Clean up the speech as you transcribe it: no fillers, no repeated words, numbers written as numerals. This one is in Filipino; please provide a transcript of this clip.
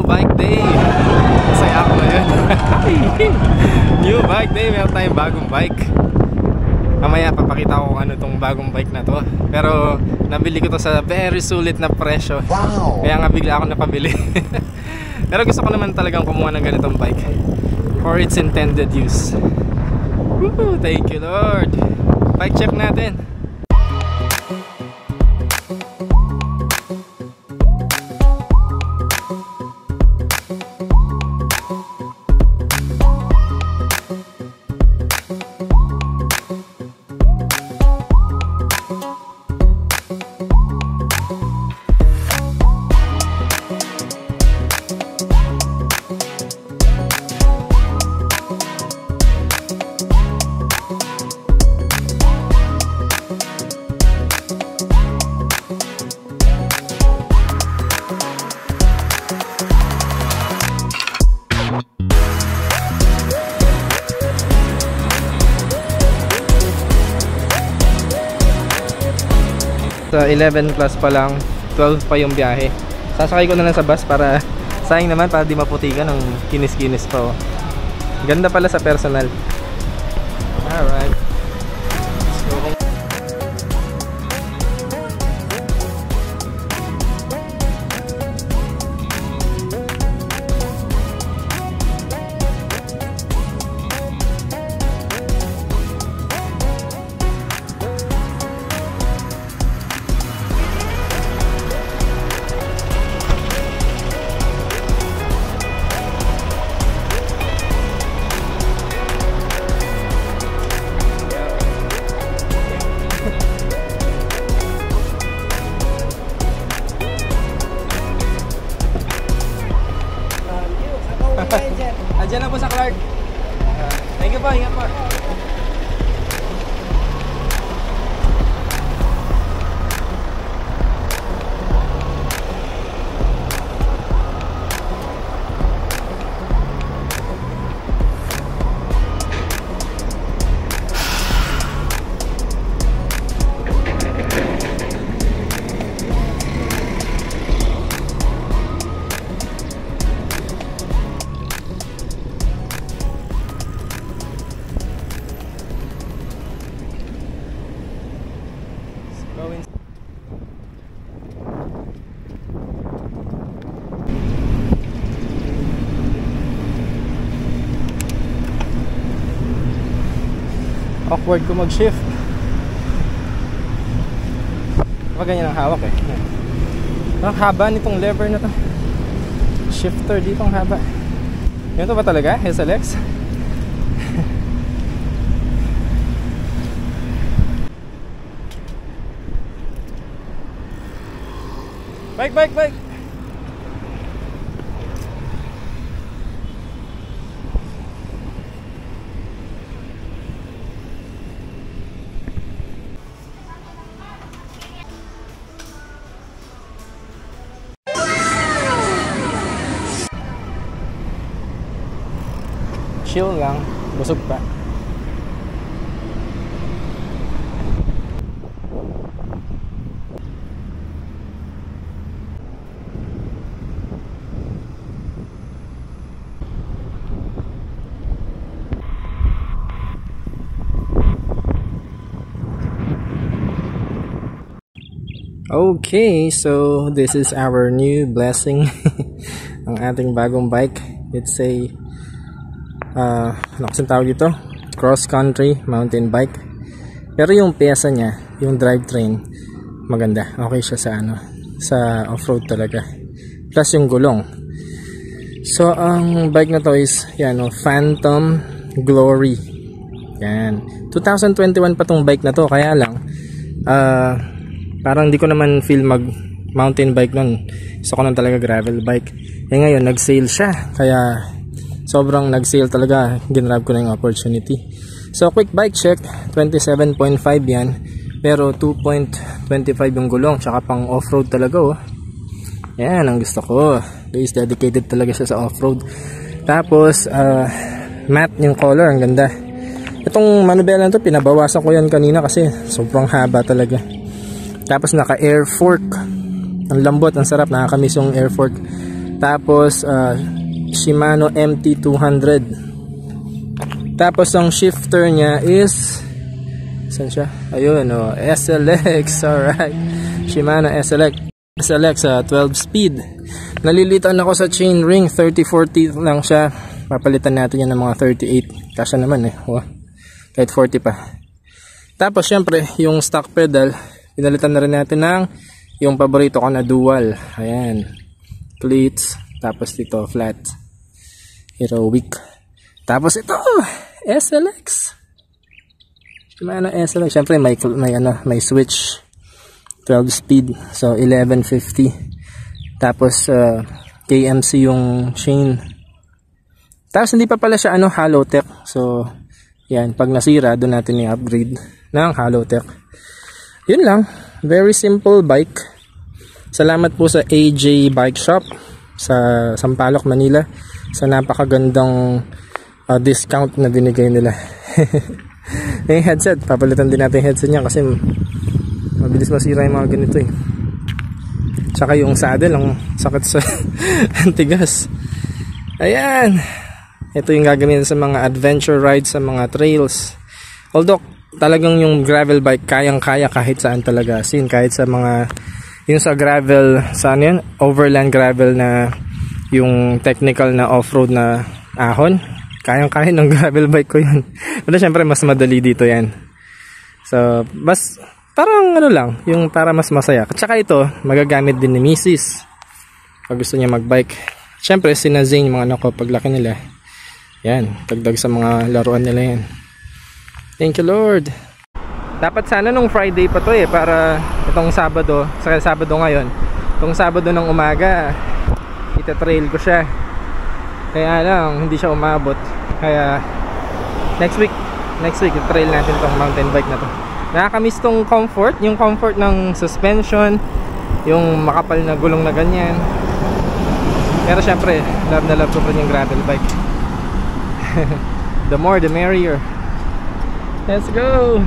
bike day. Masaya ako ngayon. New bike day, meron tayong bagong bike. Mamaya papakita ko kung ano tong bagong bike na to. Pero nabili ko to sa very sulit na presyo. Wow! Kaya nga bigla ako napabili. Pero gusto ko naman talagang kumuha ng ganitong bike for its intended use. Woo! Thank you Lord. Bike check natin. Sa 11 plus pa lang, 12 pa yung biyahe. Sasakay ko na lang sa bus para sayang naman, para di maputikan ng kinis-kinis pa. Ganda pala sa personal. Alright. Let's go. Adyan na po sa Clark. Thank you po, ingat po. Awkward ko mag-shift. Baka ganyan ang hawak eh. Ang haba nitong lever na to. Shifter dito ang haba. Ganito ba talaga? SLX? Bike! Chill lang, busog pa. Okay, so this is our new blessing. Ang ating bagong bike. It's a ano kasing tawag dito? Cross country mountain bike. Pero yung pyesa niya, yung drivetrain, maganda. Okay siya sa sa off-road talaga. Plus yung gulong. So ang bike na to is yan, Phantom Glory. Yan. 2021 pa tong bike na to, kaya lang parang hindi ko naman feel mag mountain bike nun. Gusto ko nang talaga gravel bike. Ngayon nag-sale siya, kaya sobrang nag-sale talaga, ginrab ko na yung opportunity. So quick bike check, 27.5 yan, pero 2.25 yung gulong, tsaka pang off-road talaga yan ang gusto ko. Is dedicated talaga siya sa off-road. Tapos matte yung color, ang ganda. Itong manubela to, pinabawasan ko yan kanina kasi sobrang haba talaga. Tapos naka air fork, ang lambot, ang sarap, nakakamiss yung air fork. Tapos Shimano MT200. Tapos ang shifter niya is, saan siya? Ayun, SLX. Alright, Shimano SLX 12 speed. Nalilitan ako sa chain ring, 30-40 lang siya. Papalitan natin yan ng mga 38. Kasya naman kahit 40 pa. Tapos syempre yung stock pedal, pinalitan na rin natin ng yung paborito ko na dual. Ayan, cleats. Tapos dito flat, heroic. Tapos ito SLX, Shimano SLX. Syempre may switch, 12 speed, so 1150. Tapos KMC yung chain. Tapos hindi pa pala siya Halotech. So yan, pag nasira doon natin i-upgrade ng Halotech. Yun lang, very simple bike. Salamat po sa AJ Bike Shop sa Sampaloc, Manila, sa napakagandang discount na binigay nila. Yung headset, papalitan din natin yung headset niya kasi mabilis masira yung mga ganito Tsaka yung saddle, ang sakit sa antigas. Ayan, ito yung gagamitin sa mga adventure rides, sa mga trails. Although talagang yung gravel bike kayang-kaya kahit saan talaga, kahit sa mga yung sa gravel, saan yan, overland gravel na yung technical na off-road na ahon, kayang-kaya ng gravel bike ko yun. Pero syempre mas madali dito yan. So parang lang, yung para mas masaya. At saka ito magagamit din ni Mrs. pag gusto niya magbike. Syempre sina Zane, mga anak ko, paglaki nila yan, dagdag sa mga laruan nila yan. Thank you Lord. Dapat sana nung Friday pa to para itong Sabado, sa Sabado ngayon, itong Sabado ng umaga ita-trail ko siya. Kaya lang hindi siya umabot. Kaya next week i-trail natin itong mountain bike na to. Nakakamiss tong comfort, yung comfort ng suspension, yung makapal na gulong na ganyan. Pero syempre love na love ko pa yung gravel bike. The more the merrier. Let's go.